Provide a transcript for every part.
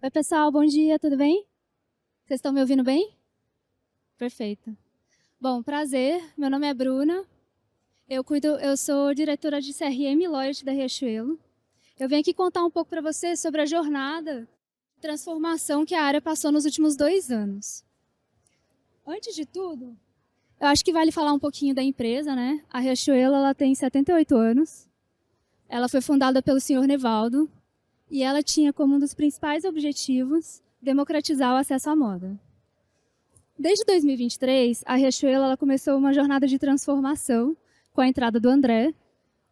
Oi, pessoal, bom dia, tudo bem? Vocês estão me ouvindo bem? Perfeito. Bom, prazer, meu nome é Bruna, eu sou diretora de CRM e Loyalty da Riachuelo. Eu venho aqui contar um pouco para vocês sobre a jornada de transformação que a área passou nos últimos 2 anos. Antes de tudo, eu acho que vale falar um pouquinho da empresa, né? A Riachuelo, ela tem 78 anos, ela foi fundada pelo senhor Nevaldo e ela tinha como um dos principais objetivos democratizar o acesso à moda. Desde 2023, a Riachuelo ela começou uma jornada de transformação com a entrada do André,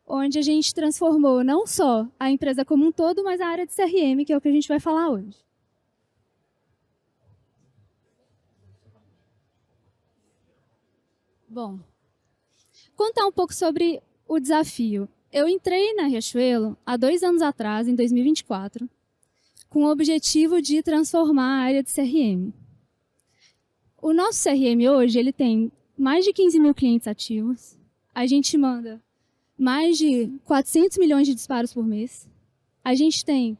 onde a gente transformou não só a empresa como um todo, mas a área de CRM, que é o que a gente vai falar hoje. Bom, contar um pouco sobre o desafio. Eu entrei na Riachuelo há 2 anos atrás, em 2024, com o objetivo de transformar a área de CRM. O nosso CRM hoje ele tem mais de 15 mil clientes ativos. A gente manda mais de 400 milhões de disparos por mês. A gente tem,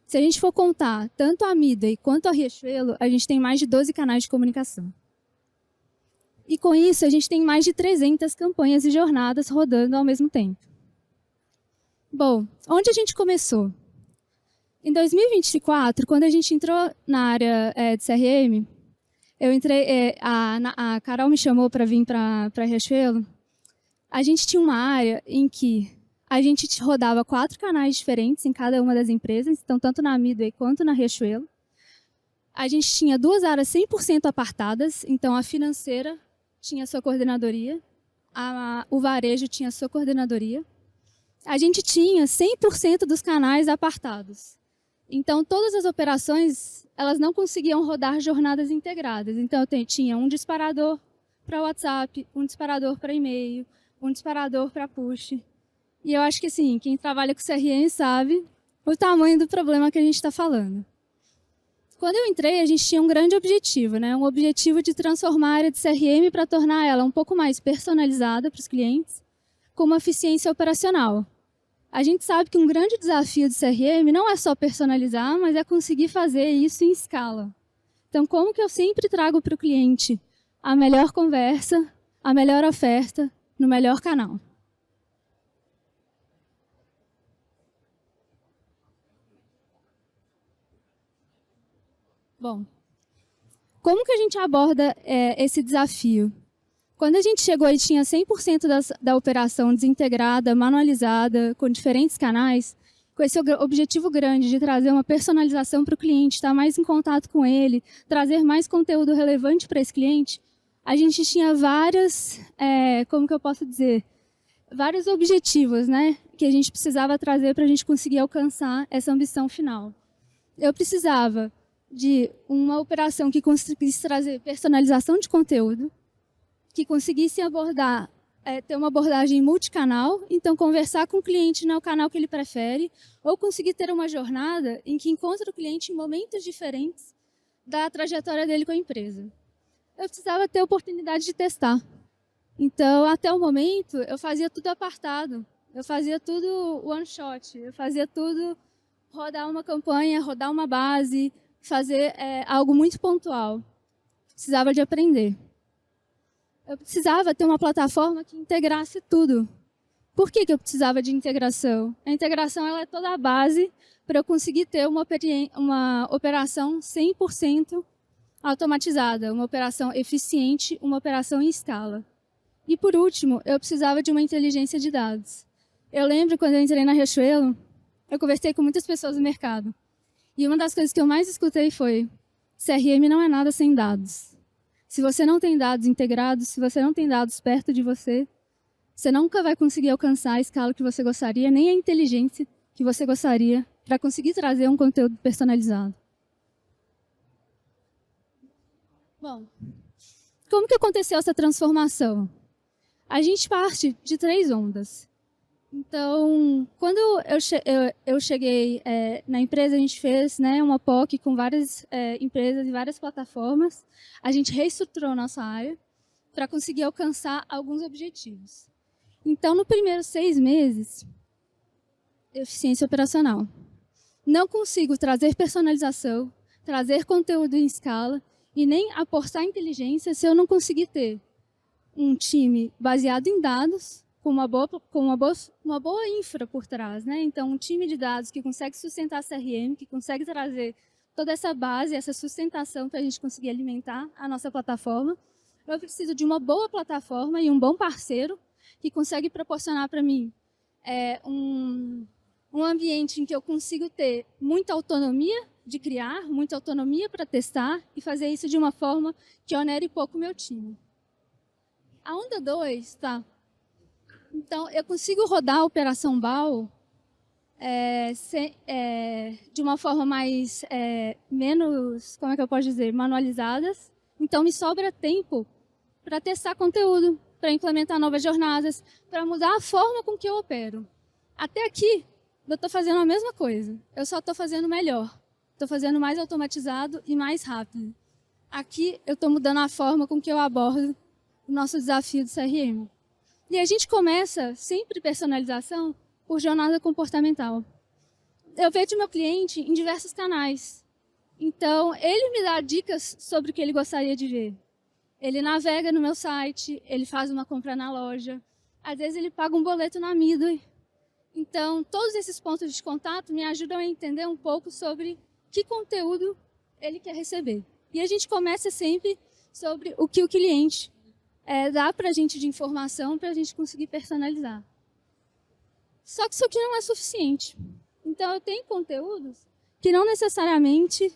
se a gente for contar tanto a Midway quanto a Riachuelo, a gente tem mais de 12 canais de comunicação. E com isso, a gente tem mais de 300 campanhas e jornadas rodando ao mesmo tempo. Bom, onde a gente começou? Em 2024, quando a gente entrou na área de CRM, eu entrei, a Carol me chamou para vir para Riachuelo. A gente tinha uma área em que a gente rodava 4 canais diferentes em cada uma das empresas, então tanto na Midway quanto na Riachuelo. A gente tinha 2 áreas 100% apartadas, então a financeira tinha sua coordenadoria, o varejo tinha sua coordenadoria. A gente tinha 100% dos canais apartados. Então todas as operações elas não conseguiam rodar jornadas integradas. Então, eu tinha um disparador para WhatsApp, um disparador para e-mail, um disparador para push. E eu acho que, assim, quem trabalha com CRM sabe o tamanho do problema que a gente está falando. Quando eu entrei, a gente tinha um grande objetivo, né? Um objetivo de transformar a área de CRM para tornar ela um pouco mais personalizada para os clientes, com uma eficiência operacional. A gente sabe que um grande desafio do CRM não é só personalizar, mas é conseguir fazer isso em escala. Então, como que eu sempre trago para o cliente a melhor conversa, a melhor oferta, no melhor canal? Bom, como que a gente aborda esse desafio? Quando a gente chegou e tinha 100% da operação desintegrada, manualizada, com diferentes canais, com esse objetivo grande de trazer uma personalização para o cliente, estar mais em contato com ele, trazer mais conteúdo relevante para esse cliente, a gente tinha como que eu posso dizer, vários objetivos, né, que a gente precisava trazer para a gente conseguir alcançar essa ambição final. Eu precisava de uma operação que conseguisse trazer personalização de conteúdo, que conseguissem ter uma abordagem multicanal, então conversar com o cliente no canal que ele prefere, ou conseguir ter uma jornada em que encontra o cliente em momentos diferentes da trajetória dele com a empresa. Eu precisava ter a oportunidade de testar. Então, até o momento, eu fazia tudo apartado, eu fazia tudo one shot, eu fazia tudo rodar uma campanha, rodar uma base, fazer algo muito pontual. Precisava de aprender. Eu precisava ter uma plataforma que integrasse tudo. Por que eu precisava de integração? A integração ela é toda a base para eu conseguir ter uma operação 100% automatizada, uma operação eficiente, uma operação em escala. E, por último, eu precisava de uma inteligência de dados. Eu lembro quando eu entrei na Riachuelo, eu conversei com muitas pessoas do mercado. E uma das coisas que eu mais escutei foi: CRM não é nada sem dados. Se você não tem dados integrados, se você não tem dados perto de você, você nunca vai conseguir alcançar a escala que você gostaria, nem a inteligência que você gostaria para conseguir trazer um conteúdo personalizado. Bom, como que aconteceu essa transformação? A gente parte de 3 ondas. Então, quando eu cheguei na empresa, a gente fez uma POC com várias empresas e várias plataformas. A gente reestruturou nossa área para conseguir alcançar alguns objetivos. Então, no primeiro 6 meses, eficiência operacional. Não consigo trazer personalização, trazer conteúdo em escala e nem aportar inteligência se eu não conseguir ter um time baseado em dados, com uma boa infra por trás, né? Então, um time de dados que consegue sustentar a CRM, que consegue trazer toda essa base, essa sustentação para a gente conseguir alimentar a nossa plataforma. Eu preciso de uma boa plataforma e um bom parceiro que consegue proporcionar para mim um ambiente em que eu consigo ter muita autonomia de criar, muita autonomia para testar e fazer isso de uma forma que onere pouco o meu time. A onda 2, tá? Então, eu consigo rodar a operação BAU de uma forma menos, como é que eu posso dizer, manualizadas. Então, me sobra tempo para testar conteúdo, para implementar novas jornadas, para mudar a forma com que eu opero. Até aqui, eu estou fazendo a mesma coisa, eu só estou fazendo melhor. Estou fazendo mais automatizado e mais rápido. Aqui, eu estou mudando a forma com que eu abordo o nosso desafio do CRM. E a gente começa sempre personalização por jornada comportamental. Eu vejo meu cliente em diversos canais. Então, ele me dá dicas sobre o que ele gostaria de ver. Ele navega no meu site, ele faz uma compra na loja. Às vezes, ele paga um boleto na Midway. Então, todos esses pontos de contato me ajudam a entender um pouco sobre que conteúdo ele quer receber. E a gente começa sempre sobre o que o cliente dá para a gente de informação para a gente conseguir personalizar. Só que isso aqui não é suficiente. Então, eu tenho conteúdos que não necessariamente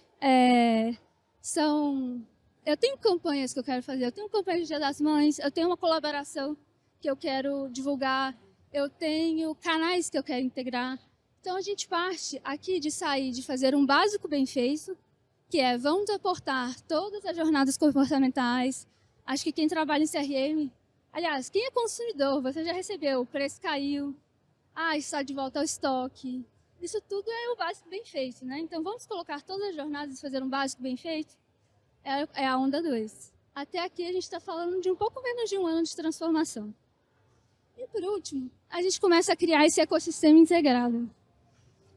são... Eu tenho campanhas que eu quero fazer, eu tenho campanha de Dia das Mães, eu tenho uma colaboração que eu quero divulgar, eu tenho canais que eu quero integrar. Então, a gente parte aqui de sair de fazer um básico bem feito, que vamos aportar todas as jornadas comportamentais. Acho que quem trabalha em CRM, aliás, quem é consumidor, você já recebeu, o preço caiu, está de volta ao estoque. Isso tudo é o básico bem feito, né? Então, vamos colocar todas as jornadas e fazer um básico bem feito? É a onda 2. Até aqui, a gente está falando de um pouco menos de um ano de transformação. E, por último, a gente começa a criar esse ecossistema integrado.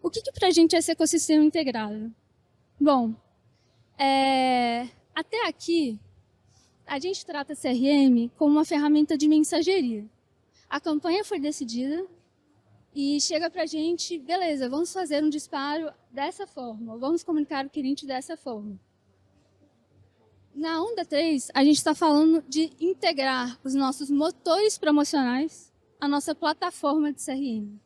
O que para a gente é esse ecossistema integrado? Bom, até aqui, a gente trata CRM como uma ferramenta de mensageria. A campanha foi decidida e chega para a gente, beleza, vamos fazer um disparo dessa forma, vamos comunicar o cliente dessa forma. Na onda 3, a gente está falando de integrar os nossos motores promocionais à nossa plataforma de CRM.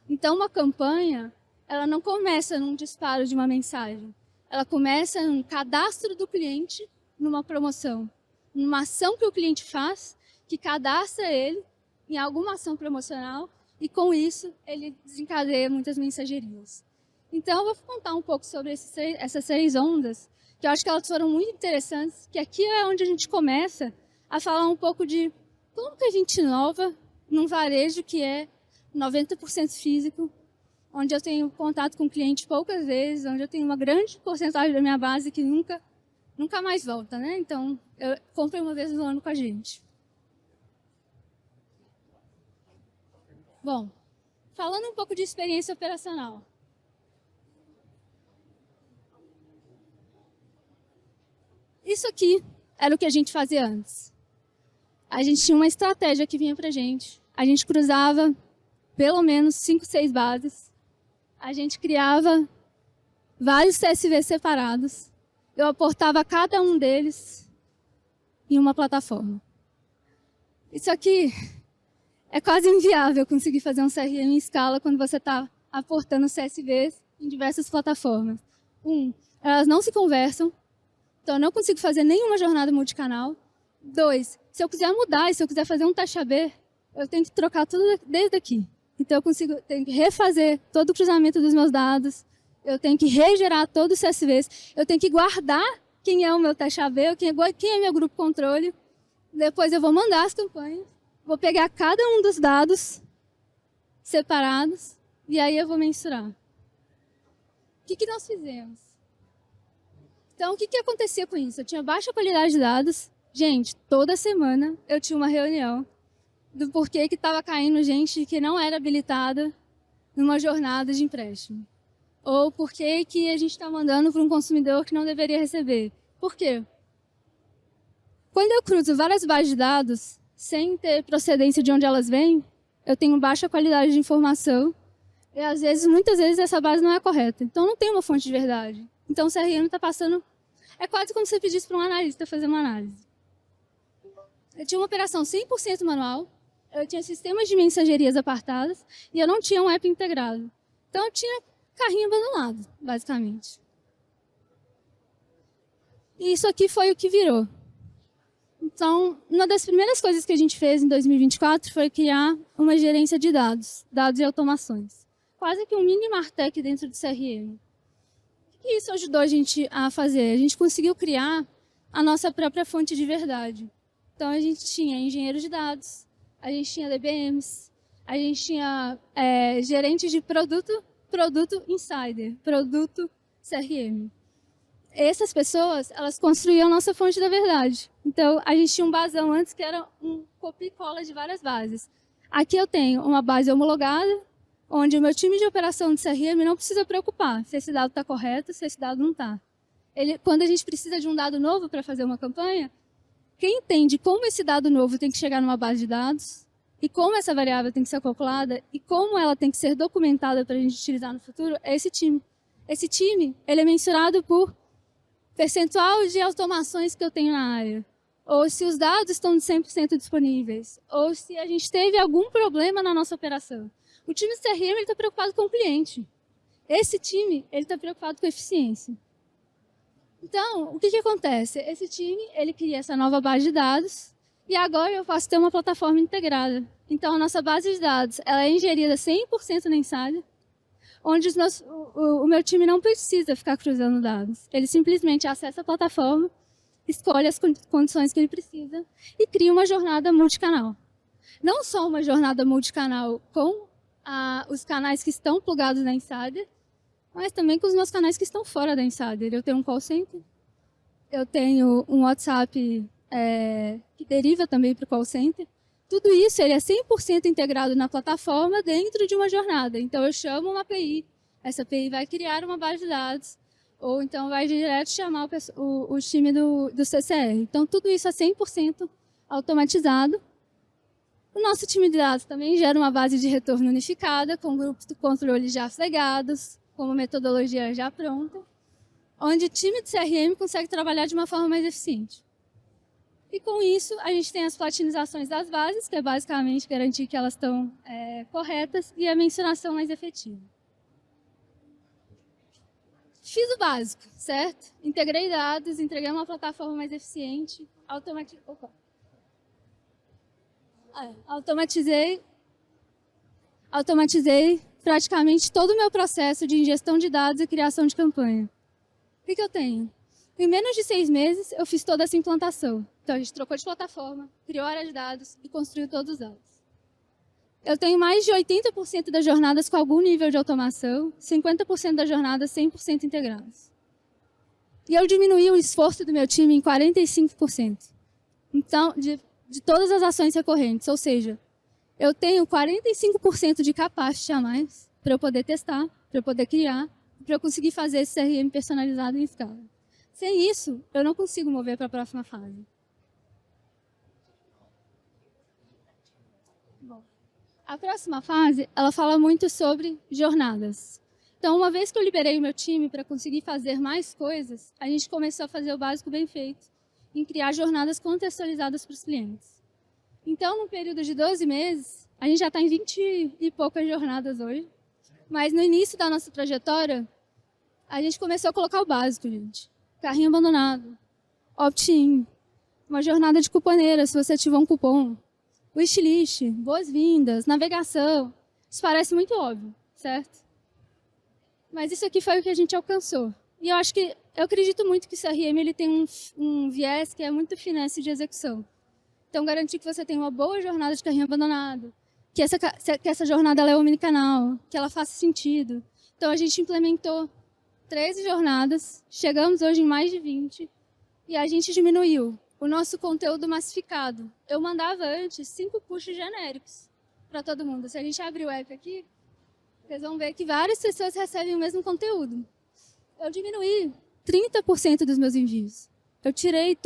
Então, uma campanha, ela não começa num disparo de uma mensagem. Ela começa num cadastro do cliente numa promoção. Numa ação que o cliente faz, que cadastra ele em alguma ação promocional e, com isso, ele desencadeia muitas mensagerias. Então, eu vou contar um pouco sobre essas 3 ondas, que eu acho que elas foram muito interessantes, que aqui é onde a gente começa a falar um pouco de como que a gente inova num varejo que é 90% físico, onde eu tenho contato com o cliente poucas vezes, onde eu tenho uma grande porcentagem da minha base que nunca mais volta, né? Então, eu compro uma vez no ano com a gente. Bom, falando um pouco de experiência operacional. Isso aqui era o que a gente fazia antes. A gente tinha uma estratégia que vinha para a gente cruzava pelo menos 5, 6 bases, a gente criava vários CSVs separados, eu aportava cada um deles em uma plataforma. Isso aqui é quase inviável conseguir fazer um CRM em escala quando você está aportando CSVs em diversas plataformas. Elas não se conversam, então eu não consigo fazer nenhuma jornada multicanal. 2, se eu quiser mudar, se eu quiser fazer um taxa B, eu tenho que trocar tudo desde aqui. Então eu tenho que refazer todo o cruzamento dos meus dados, eu tenho que regerar todos os CSVs, eu tenho que guardar quem é o meu taxa B, quem é meu grupo controle. Depois eu vou mandar as campanhas, vou pegar cada um dos dados separados e aí eu vou mensurar. O que nós fizemos? Então, o que acontecia com isso? Eu tinha baixa qualidade de dados. Gente, toda semana eu tinha uma reunião do porquê que estava caindo gente que não era habilitada numa jornada de empréstimo? Ou por que que a gente está mandando para um consumidor que não deveria receber? Por quê? Quando eu cruzo várias bases de dados, sem ter procedência de onde elas vêm, eu tenho baixa qualidade de informação e, às vezes, muitas vezes, essa base não é correta. Então, não tem uma fonte de verdade. Então, o CRM está passando... É quase como se você pedisse para um analista fazer uma análise. Eu tinha uma operação 100% manual, eu tinha sistemas de mensagerias apartadas e eu não tinha um app integrado. Então, eu tinha carrinho abandonado, basicamente. E isso aqui foi o que virou. Então, uma das primeiras coisas que a gente fez em 2024 foi criar uma gerência de dados, dados e automações. Quase que um mini Martech dentro do CRM. O que isso ajudou a gente a fazer? A gente conseguiu criar a nossa própria fonte de verdade. Então, a gente tinha engenheiros de dados, a gente tinha DBMs, a gente tinha gerentes de produto insider, produto CRM. Essas pessoas, elas construíam a nossa fonte da verdade. Então, a gente tinha um basão antes que era um copia e cola de várias bases. Aqui eu tenho uma base homologada, onde o meu time de operação de CRM não precisa preocupar se esse dado está correto, se esse dado não está. Quando a gente precisa de um dado novo para fazer uma campanha, quem entende como esse dado novo tem que chegar numa base de dados, e como essa variável tem que ser calculada, e como ela tem que ser documentada para a gente utilizar no futuro, é esse time. Esse time, ele é mensurado por percentual de automações que eu tenho na área, ou se os dados estão de 100% disponíveis, ou se a gente teve algum problema na nossa operação. O time de CRM está preocupado com o cliente. Esse time está preocupado com a eficiência. Então, o que acontece? Esse time ele cria essa nova base de dados e agora eu posso ter uma plataforma integrada. Então, a nossa base de dados ela é ingerida 100% na Insider, onde o meu time não precisa ficar cruzando dados. Ele simplesmente acessa a plataforma, escolhe as condições que ele precisa e cria uma jornada multicanal. Não só uma jornada multicanal com os canais que estão plugados na Insider, mas também com os meus canais que estão fora da Insider. Eu tenho um call center, eu tenho um WhatsApp que deriva também para o call center. Tudo isso ele é 100% integrado na plataforma dentro de uma jornada. Então, eu chamo uma API, essa API vai criar uma base de dados, ou então vai direto chamar o time do CCR. Então, tudo isso é 100% automatizado. O nosso time de dados também gera uma base de retorno unificada, com grupos de controle já flegados, com uma metodologia já pronta, onde o time de CRM consegue trabalhar de uma forma mais eficiente. E com isso, a gente tem as platinizações das bases, que é basicamente garantir que elas estão corretas, e a mensuração mais efetiva. Fiz o básico, certo? Integrei dados, entreguei uma plataforma mais eficiente, automatizei praticamente todo o meu processo de ingestão de dados e criação de campanha. O que eu tenho? Em menos de 6 meses, eu fiz toda essa implantação. Então, a gente trocou de plataforma, criou área de dados e construiu todos os dados. Eu tenho mais de 80% das jornadas com algum nível de automação, 50% das jornadas 100% integradas. E eu diminuí o esforço do meu time em 45%. Então, de todas as ações recorrentes. Ou seja, eu tenho 45% de capacity a mais para eu poder testar, para eu poder criar, para eu conseguir fazer esse CRM personalizado em escala. Sem isso, eu não consigo mover para a próxima fase. Bom, a próxima fase, ela fala muito sobre jornadas. Então, uma vez que eu liberei o meu time para conseguir fazer mais coisas, a gente começou a fazer o básico bem feito, em criar jornadas contextualizadas para os clientes. Então, no período de 12 meses, a gente já está em 20 e poucas jornadas hoje, mas no início da nossa trajetória, a gente começou a colocar o básico, gente. Carrinho abandonado, opt-in, uma jornada de cuponeira, se você tiver um cupom, wishlist, boas-vindas, navegação. Isso parece muito óbvio, certo? Mas isso aqui foi o que a gente alcançou. E eu acredito muito que o CRM ele tem um viés que é muito finesse de execução. Então, garantir que você tenha uma boa jornada de carrinho abandonado, que essa jornada ela é omnicanal, que ela faça sentido. Então, a gente implementou 13 jornadas, chegamos hoje em mais de 20, e a gente diminuiu o nosso conteúdo massificado. Eu mandava antes 5 pushes genéricos para todo mundo. Se a gente abrir o app aqui, Vocês vão ver que várias pessoas recebem o mesmo conteúdo. Eu diminuí 30% dos meus envios. Eu tirei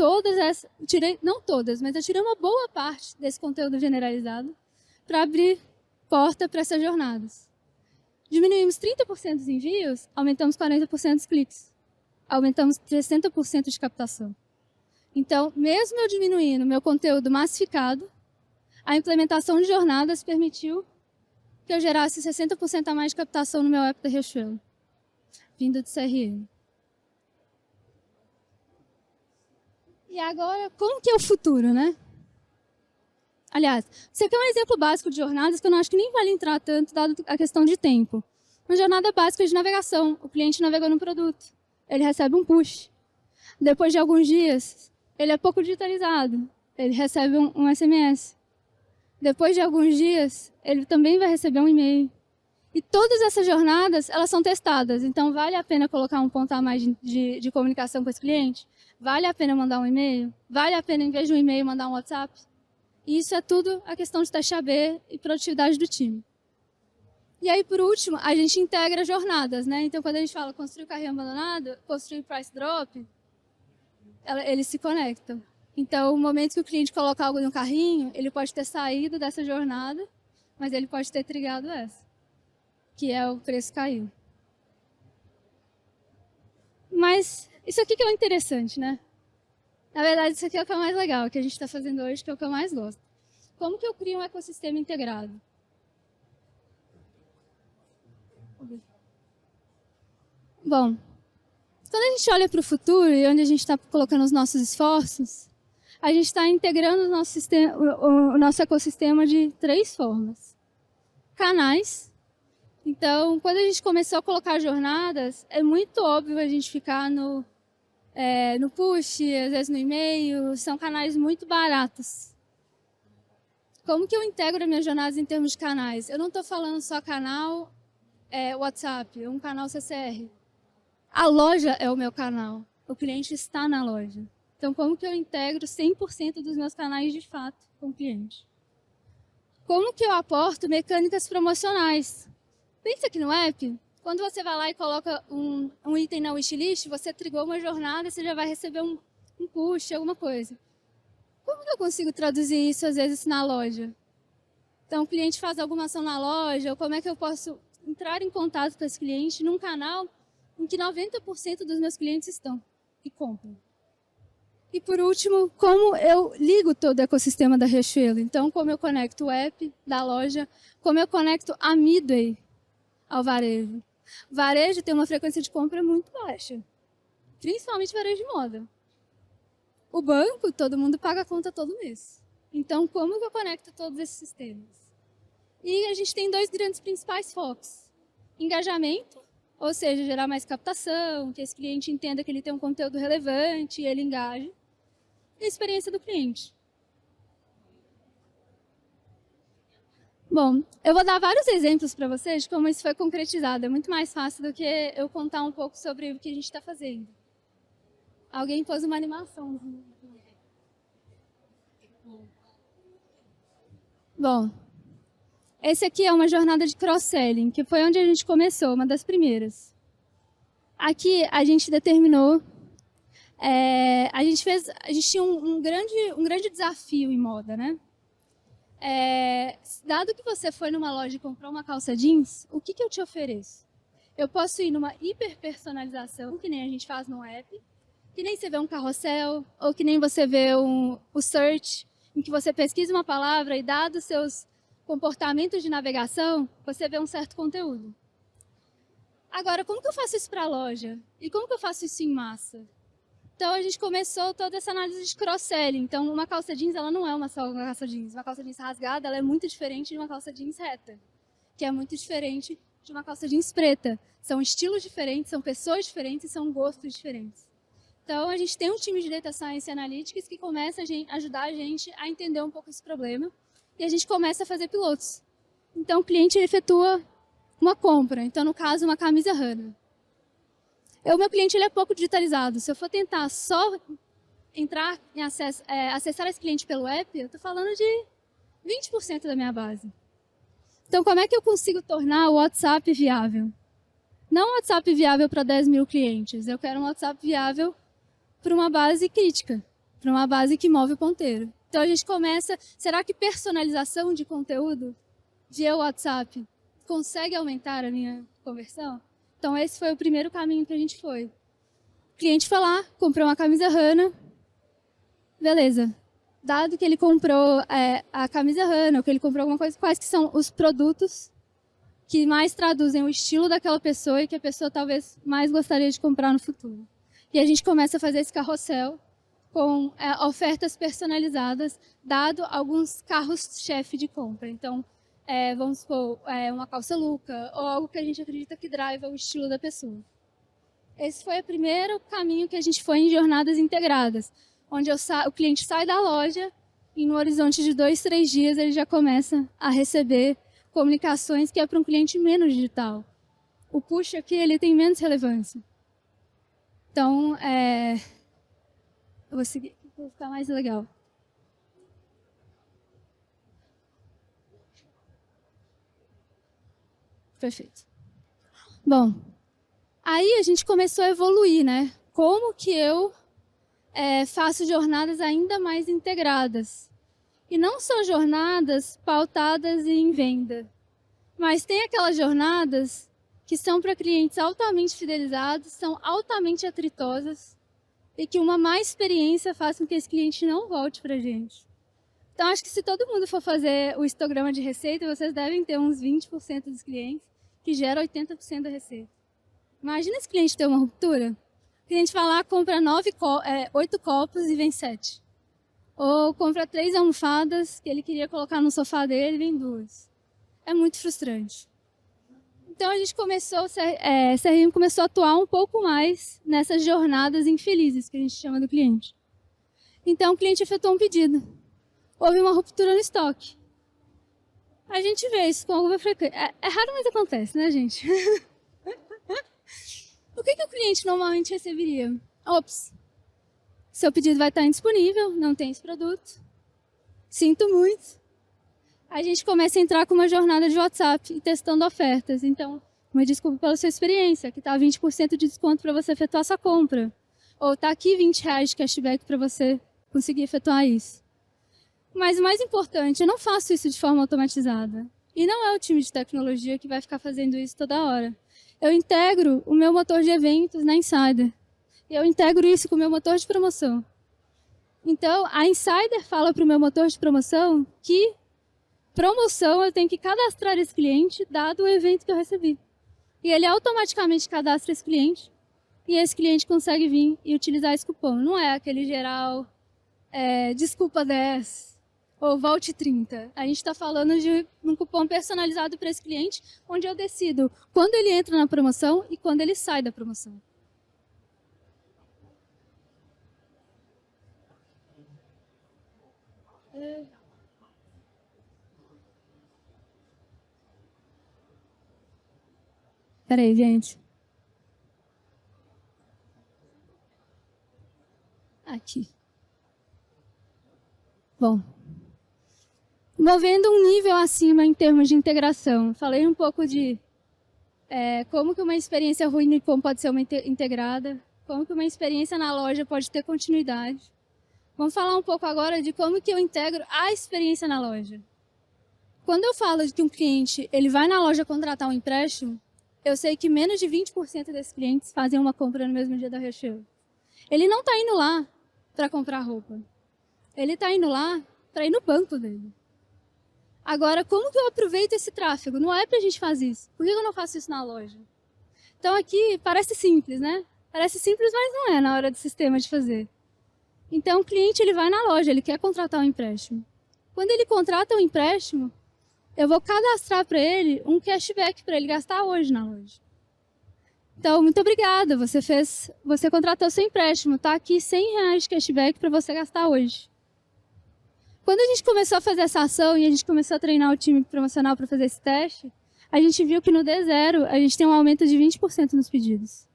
não todas, mas eu tirei uma boa parte desse conteúdo generalizado para abrir porta para essas jornadas. Diminuímos 30% dos envios, aumentamos 40% dos cliques. Aumentamos 60% de captação. Então, mesmo eu diminuindo meu conteúdo massificado, a implementação de jornadas permitiu que eu gerasse 60% a mais de captação no meu app da Riachuelo, vindo de CRM. E agora, como que é o futuro, né? Aliás, isso aqui é um exemplo básico de jornadas que eu não acho que nem vale entrar tanto, dado a questão de tempo. Uma jornada básica de navegação. O cliente navegou no produto. Ele recebe um push. Depois de alguns dias, ele é pouco digitalizado. Ele recebe um SMS. Depois de alguns dias, ele também vai receber um e-mail. E todas essas jornadas, elas são testadas. Então, vale a pena colocar um ponto a mais de comunicação com esse cliente? Vale a pena mandar um e-mail? Vale a pena, em vez de um e-mail, mandar um WhatsApp? E isso é tudo a questão de teste AB e produtividade do time. E aí, por último, a gente integra jornadas, né? Então, quando a gente fala construir carrinho abandonado, construir price drop, eles se conectam. Então, o momento que o cliente coloca algo no carrinho, ele pode ter saído dessa jornada, mas ele pode ter trigado essa, que é o preço caiu. Mas isso aqui que é o interessante, né? Na verdade, isso aqui é o que é mais legal, que a gente está fazendo hoje, que é o que eu mais gosto. Como que eu crio um ecossistema integrado? Bom, quando a gente olha para o futuro e onde a gente está colocando os nossos esforços, a gente está integrando o nosso ecossistema de 3 formas. Canais. Então, quando a gente começou a colocar jornadas, é muito óbvio a gente ficar no push, às vezes no e-mail, são canais muito baratos. Como que eu integro as minhas jornadas em termos de canais? Eu não estou falando só canal WhatsApp, um canal CCR. A loja é o meu canal, o cliente está na loja. Então, como que eu integro 100% dos meus canais de fato com o cliente? Como que eu aporto mecânicas promocionais? Pensa aqui no app, quando você vai lá e coloca um item na wishlist, você trigou uma jornada, você já vai receber um push, alguma coisa. Como que eu consigo traduzir isso, às vezes, na loja? Então, o cliente faz alguma ação na loja, ou como é que eu posso entrar em contato com esse cliente num canal em que 90% dos meus clientes estão e compram? E, por último, como eu ligo todo o ecossistema da Riachuelo? Então, como eu conecto o app da loja, como eu conecto a Midway ao varejo? Varejo tem uma frequência de compra muito baixa, principalmente varejo de moda. O banco, todo mundo paga a conta todo mês. Então, como que eu conecto todos esses sistemas? E a gente tem 2 grandes principais focos. Engajamento, ou seja, gerar mais captação, que esse cliente entenda que ele tem um conteúdo relevante e ele engaje. E a experiência do cliente. Bom, eu vou dar vários exemplos para vocês de como isso foi concretizado. É muito mais fácil do que eu contar um pouco sobre o que a gente está fazendo. Alguém pôs uma animação. Bom, esse aqui é uma jornada de cross-selling, que foi onde a gente começou, uma das primeiras. Aqui a gente determinou, a gente tinha um grande desafio em moda, né? Dado que você foi numa loja e comprou uma calça jeans, o que eu te ofereço? Eu posso ir numa hiperpersonalização, que nem a gente faz no app, que nem você vê um carrossel, ou que nem você vê o search, em que você pesquisa uma palavra e, dado os seus comportamentos de navegação, você vê um certo conteúdo. Agora, como que eu faço isso para a loja? E como que eu faço isso em massa? Então, a gente começou toda essa análise de cross-selling. Então, uma calça jeans, ela não é só uma calça jeans. Uma calça jeans rasgada, ela é muito diferente de uma calça jeans reta, que é muito diferente de uma calça jeans preta. São estilos diferentes, são pessoas diferentes e são gostos diferentes. Então, a gente tem um time de Data Science e Analytics que começa a ajudar a gente a entender um pouco esse problema e a gente começa a fazer pilotos. Então, o cliente efetua uma compra. Então, no caso, uma camisa Runner. O meu cliente ele é pouco digitalizado. Se eu for tentar só entrar em acessar esse cliente pelo app, eu estou falando de 20% da minha base. Então, como é que eu consigo tornar o WhatsApp viável? Não um WhatsApp viável para 10 mil clientes. Eu quero um WhatsApp viável para uma base crítica, para uma base que move o ponteiro. Então, a gente começa... Será que personalização de conteúdo via WhatsApp consegue aumentar a minha conversão? Então, esse foi o primeiro caminho que a gente foi. O cliente foi lá, comprou uma camisa Runner. Beleza. Dado que ele comprou a camisa Runner, ou que ele comprou alguma coisa, quais que são os produtos que mais traduzem o estilo daquela pessoa e que a pessoa talvez mais gostaria de comprar no futuro? E a gente começa a fazer esse carrossel com ofertas personalizadas, dado alguns carros-chefe de compra. Então, vamos supor, uma calça Luca, ou algo que a gente acredita que drive o estilo da pessoa. Esse foi o primeiro caminho que a gente foi em jornadas integradas, onde o cliente sai da loja e no horizonte de 2, 3 dias ele já começa a receber comunicações que é para um cliente menos digital. O push aqui ele tem menos relevância. Então, eu vou seguir, para ficar mais legal. Perfeito. Bom, aí a gente começou a evoluir, né? Como que eu faço jornadas ainda mais integradas? E não só jornadas pautadas em venda, mas tem aquelas jornadas que são para clientes altamente fidelizados, são altamente atritosas e que uma má experiência faz com que esse cliente não volte para a gente. Então, acho que se todo mundo for fazer o histograma de receita, vocês devem ter uns 20% dos clientes que geram 80% da receita. Imagina esse cliente ter uma ruptura. O cliente vai lá, compra 8 copos e vem 7. Ou compra 3 almofadas que ele queria colocar no sofá dele e vem 2. É muito frustrante. Então a gente começou, CRM começou a atuar um pouco mais nessas jornadas infelizes que a gente chama do cliente. Então o cliente efetuou um pedido. Houve uma ruptura no estoque. A gente vê isso com alguma frequência. É raro, mas acontece, né, gente? O que o cliente normalmente receberia? Ops, seu pedido vai estar indisponível, não tem esse produto. Sinto muito. A gente começa a entrar com uma jornada de WhatsApp e testando ofertas. Então, uma desculpa pela sua experiência, que está 20% de desconto para você efetuar sua compra. Ou está aqui R$20 de cashback para você conseguir efetuar isso. Mas o mais importante, eu não faço isso de forma automatizada. E não é o time de tecnologia que vai ficar fazendo isso toda hora. Eu integro o meu motor de eventos na Insider. Eu integro isso com o meu motor de promoção. Então, a Insider fala para o meu motor de promoção que promoção eu tenho que cadastrar esse cliente dado o evento que eu recebi. E ele automaticamente cadastra esse cliente e esse cliente consegue vir e utilizar esse cupom. Não é aquele geral, desculpa 10 ou volte 30. A gente está falando de um cupom personalizado para esse cliente, onde eu decido quando ele entra na promoção e quando ele sai da promoção. Peraí, gente. Aqui. Bom. Movendo um nível acima em termos de integração. Falei um pouco de como que uma experiência ruim no e-com pode ser integrada, como que uma experiência na loja pode ter continuidade. Vamos falar um pouco agora de como que eu integro a experiência na loja. Quando eu falo de que um cliente ele vai na loja contratar um empréstimo, eu sei que menos de 20% desses clientes fazem uma compra no mesmo dia da Riachuelo. Ele não está indo lá para comprar roupa. Ele está indo lá para ir no banco dele. Agora, como que eu aproveito esse tráfego? Não é para a gente fazer isso. Por que eu não faço isso na loja? Então aqui parece simples, né? Parece simples, mas não é na hora do sistema de fazer. Então o cliente ele vai na loja, ele quer contratar um empréstimo. Quando ele contrata um empréstimo, eu vou cadastrar para ele um cashback para ele gastar hoje na loja. Então, muito obrigada, você contratou seu empréstimo, tá aqui R$100 de cashback para você gastar hoje. Quando a gente começou a fazer essa ação e a gente começou a treinar o time promocional para fazer esse teste, a gente viu que no D0 a gente tem um aumento de 20% nos pedidos.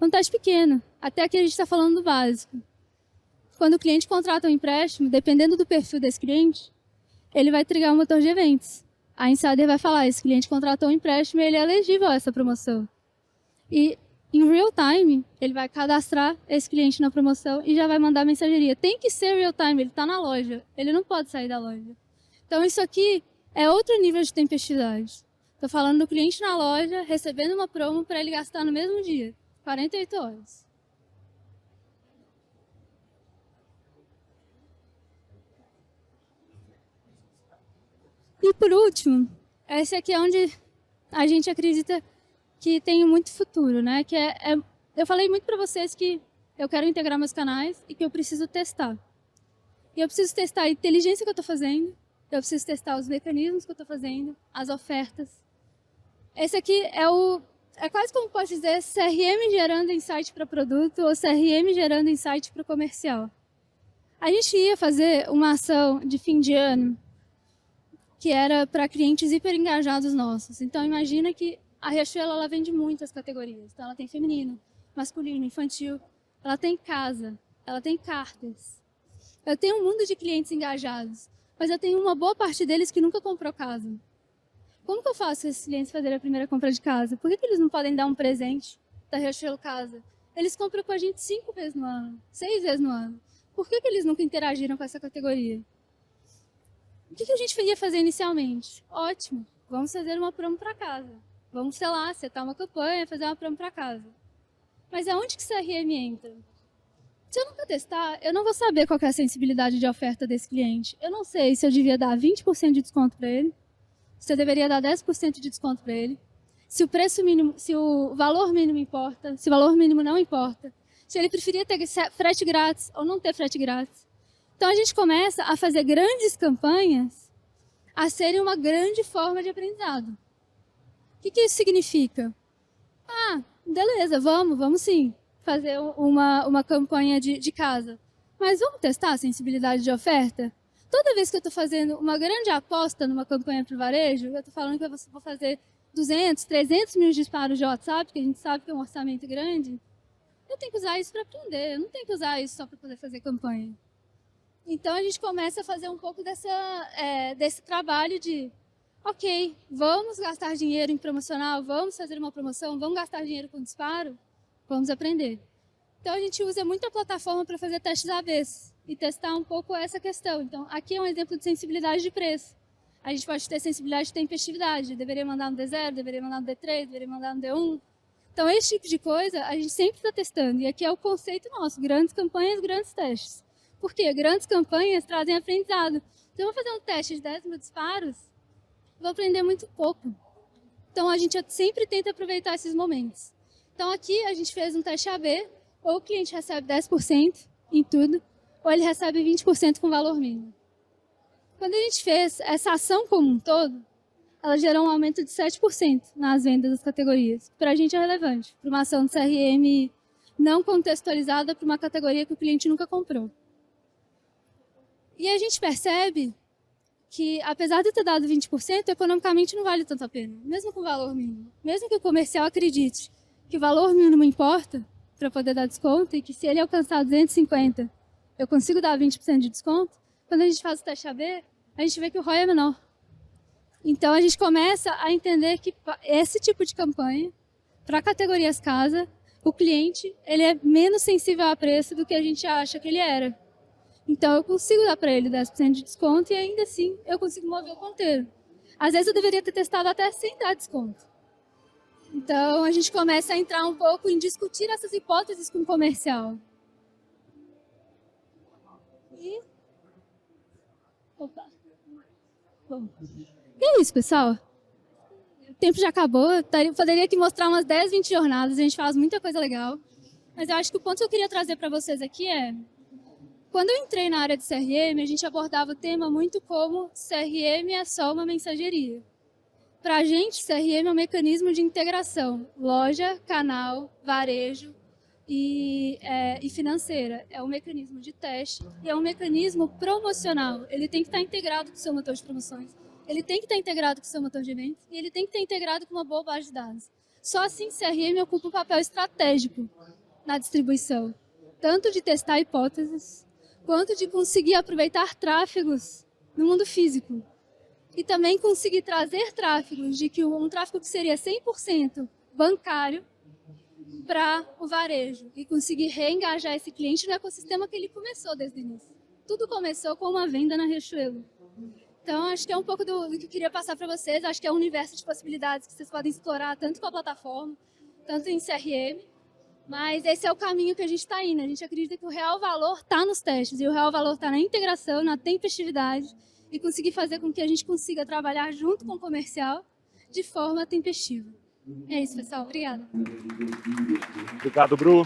Um teste pequeno, até aqui a gente está falando do básico. Quando o cliente contrata um empréstimo, dependendo do perfil desse cliente, ele vai trigar um motor de eventos. a Insider vai falar, esse cliente contratou um empréstimo e ele é elegível a essa promoção. E, em real time, ele vai cadastrar esse cliente na promoção e já vai mandar mensageria. Tem que ser real time, ele está na loja, ele não pode sair da loja. Então, isso aqui é outro nível de tempestividade. Estou falando do cliente na loja, recebendo uma promo para ele gastar no mesmo dia, 48 horas. E por último, esse aqui é onde a gente acredita que tem muito futuro, né? Eu falei muito para vocês que eu quero integrar meus canais e que eu preciso testar. E eu preciso testar a inteligência que eu estou fazendo, eu preciso testar os mecanismos que eu estou fazendo, as ofertas. Esse aqui é quase como pode dizer CRM gerando insight para produto ou CRM gerando insight para o comercial. A gente ia fazer uma ação de fim de ano que era para clientes hiper engajados nossos. Então, imagina que a Riachuelo ela vende muitas categorias. Então, ela tem feminino, masculino, infantil, ela tem casa, ela tem cartas. Eu tenho um mundo de clientes engajados, mas eu tenho uma boa parte deles que nunca comprou casa. Como que eu faço esses clientes fazerem a primeira compra de casa? Por que eles não podem dar um presente da Riachuelo Casa? Eles compram com a gente 5 vezes no ano, 6 vezes no ano. Por que eles nunca interagiram com essa categoria? O que a gente ia fazer inicialmente? Ótimo, vamos fazer uma promo para casa. Vamos, sei lá, setar uma campanha, fazer uma promo para casa. Mas aonde que CRM entra? Se eu nunca testar, eu não vou saber qual é a sensibilidade de oferta desse cliente. Eu não sei se eu devia dar 20% de desconto para ele, se eu deveria dar 10% de desconto para ele, se o preço mínimo, se o valor mínimo importa, se o valor mínimo não importa, se ele preferia ter frete grátis ou não ter frete grátis. Então, a gente começa a fazer grandes campanhas a serem uma grande forma de aprendizado. O que isso significa? Ah, beleza, vamos sim fazer uma campanha de casa. Mas vamos testar a sensibilidade de oferta? Toda vez que eu estou fazendo uma grande aposta numa campanha para o varejo, eu estou falando que eu vou fazer 200, 300 mil disparos de WhatsApp, que a gente sabe que é um orçamento grande, eu tenho que usar isso para aprender, eu não tenho que usar isso só para poder fazer campanha. Então, a gente começa a fazer um pouco desse trabalho de, ok, vamos gastar dinheiro em promocional, vamos fazer uma promoção, vamos gastar dinheiro com disparo, vamos aprender. Então, a gente usa muito a plataforma para fazer testes ABs e testar um pouco essa questão. Então, aqui é um exemplo de sensibilidade de preço. A gente pode ter sensibilidade de tempestividade, deveria mandar no D0, deveria mandar no D3, deveria mandar no D1. Então, esse tipo de coisa a gente sempre está testando. E aqui é o conceito nosso, grandes campanhas, grandes testes. Por quê? Grandes campanhas trazem aprendizado. Então, eu vou fazer um teste de 10 mil disparos, vou aprender muito pouco. Então, a gente sempre tenta aproveitar esses momentos. Então, aqui a gente fez um teste AB, ou o cliente recebe 10% em tudo, ou ele recebe 20% com valor mínimo. Quando a gente fez essa ação como um todo, ela gerou um aumento de 7% nas vendas das categorias. Para a gente é relevante, para uma ação de CRM não contextualizada para uma categoria que o cliente nunca comprou. E a gente percebe que, apesar de ter dado 20%, economicamente não vale tanto a pena, mesmo com valor mínimo. Mesmo que o comercial acredite que o valor mínimo importa para poder dar desconto e que se ele alcançar 250, eu consigo dar 20% de desconto, quando a gente faz o teste AB, a gente vê que o ROI é menor. Então, a gente começa a entender que esse tipo de campanha, para categorias casa, o cliente ele é menos sensível a preço do que a gente acha que ele era. Então, eu consigo dar para ele 10% de desconto e ainda assim eu consigo mover o ponteiro. Às vezes eu deveria ter testado até sem dar desconto. Então, a gente começa a entrar um pouco em discutir essas hipóteses com o comercial. E... Opa. Bom. E é isso, pessoal. O tempo já acabou. Eu poderia aqui mostrar umas 10, 20 jornadas. A gente faz muita coisa legal. Mas eu acho que o ponto que eu queria trazer para vocês aqui é... Quando eu entrei na área de CRM, a gente abordava o tema muito como CRM é só uma mensageria. Para a gente, CRM é um mecanismo de integração. Loja, canal, varejo e financeira. É um mecanismo de teste e é um mecanismo promocional. Ele tem que estar integrado com o seu motor de promoções. Ele tem que estar integrado com o seu motor de eventos e ele tem que estar integrado com uma boa base de dados. Só assim CRM ocupa um papel estratégico na distribuição. Tanto de testar hipóteses, quanto de conseguir aproveitar tráfegos no mundo físico. e também conseguir trazer tráfego, um tráfego que seria 100% bancário, para o varejo e conseguir reengajar esse cliente no ecossistema que ele começou desde o início. Tudo começou com uma venda na Riachuelo. Então, acho que é um pouco do que eu queria passar para vocês. Acho que é um universo de possibilidades que vocês podem explorar tanto com a plataforma, tanto em CRM, mas esse é o caminho que a gente está indo. A gente acredita que o real valor está nos testes, e o real valor está na integração, na tempestividade, e conseguir fazer com que a gente consiga trabalhar junto com o comercial de forma tempestiva. É isso, pessoal. Obrigada. Obrigado, Bru.